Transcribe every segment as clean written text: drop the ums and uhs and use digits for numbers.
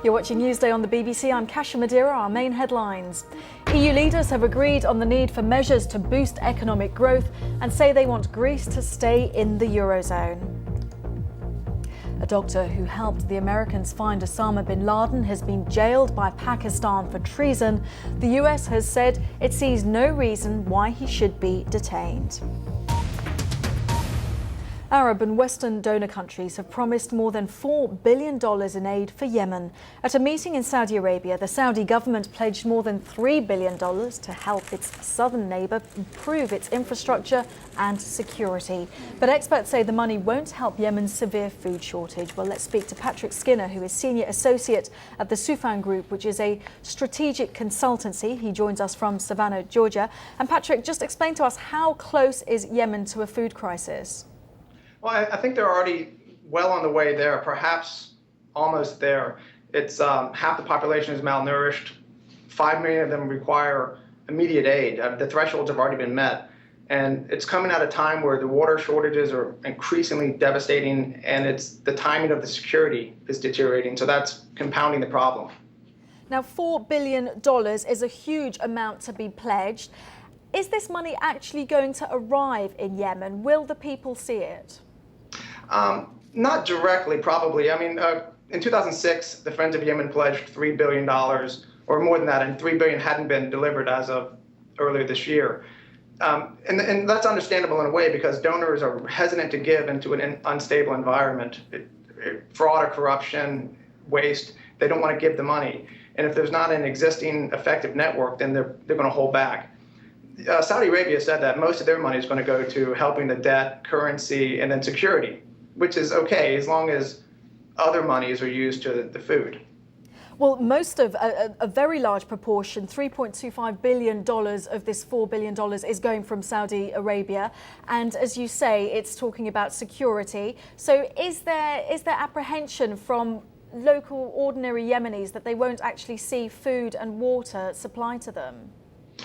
You're watching Newsday on the BBC. I'm Kasia Madeira. Our main headlines. EU leaders have agreed on the need for measures to boost economic growth and say they want Greece to stay in the Eurozone. A doctor who helped the Americans find Osama bin Laden has been jailed by Pakistan for treason. The US has said it sees no reason why he should be detained. Arab and Western donor countries have promised more than $4 billion in aid for Yemen. At a meeting in Saudi Arabia, the Saudi government pledged more than $3 billion to help its southern neighbour improve its infrastructure and security. But experts say the money won't help Yemen's severe food shortage. Well, let's speak to Patrick Skinner, who is Senior Associate at the Soufan Group, which is a strategic consultancy. He joins us from Savannah, Georgia. And Patrick, just explain to us, how close is Yemen to a food crisis? Well, I think they're already well on the way there, perhaps almost there. It's half the population is malnourished. 5 million of them require immediate aid. The thresholds have already been met. And it's coming at a time where the water shortages are increasingly devastating, and it's the timing of the security is deteriorating. So that's compounding the problem. Now, $4 billion is a huge amount to be pledged. Is this money actually going to arrive in Yemen? Will the people see it? Not directly, probably. I mean, in 2006, the Friends of Yemen pledged $3 billion, or more than that, and $3 billion hadn't been delivered as of earlier this year. And that's understandable in a way, because donors are hesitant to give into an unstable environment. Fraud or corruption, waste, they don't want to give the money. And if there's not an existing effective network, then they're going to hold back. Saudi Arabia said that most of their money is going to go to helping the debt, currency, and then security, which is okay as long as other monies are used to the food. Well, most of a very large proportion, $3.25 billion of this $4 billion is going from Saudi Arabia. And as you say, it's talking about security. So is there apprehension from local ordinary Yemenis that they won't actually see food and water supplied to them?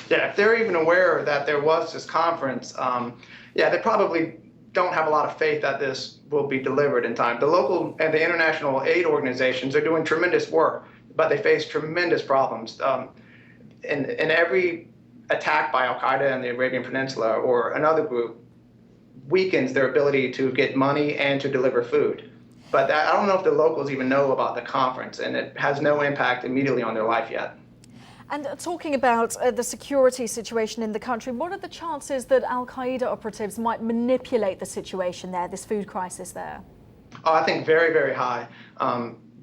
Yeah, if they're even aware that there was this conference, they probably don't have a lot of faith that this will be delivered in time. The local and the international aid organizations are doing tremendous work, but they face tremendous problems. And every attack by Al-Qaeda in the Arabian Peninsula or another group weakens their ability to get money and to deliver food. But I don't know if the locals even know about the conference, and it has no impact immediately on their life yet. And talking about the security situation in the country, what are the chances that Al-Qaeda operatives might manipulate the situation there, this food crisis there? Oh, I think very, very high.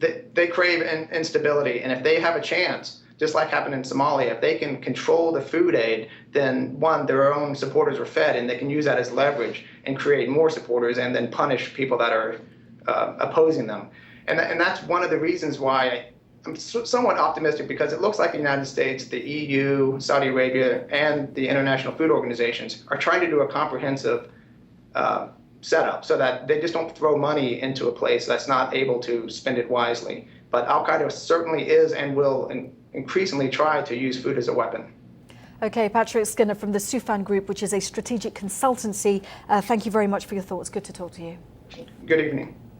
They crave instability, and if they have a chance, just like happened in Somalia, if they can control the food aid, then one, their own supporters are fed, and they can use that as leverage and create more supporters and then punish people that are opposing them. And that's one of the reasons why I'm somewhat optimistic, because it looks like the United States, the EU, Saudi Arabia, and the international food organizations are trying to do a comprehensive setup so that they just don't throw money into a place that's not able to spend it wisely. But Al-Qaeda certainly is and will increasingly try to use food as a weapon. Okay, Patrick Skinner from the Soufan Group, which is a strategic consultancy. Thank you very much for your thoughts. Good to talk to you. Good evening.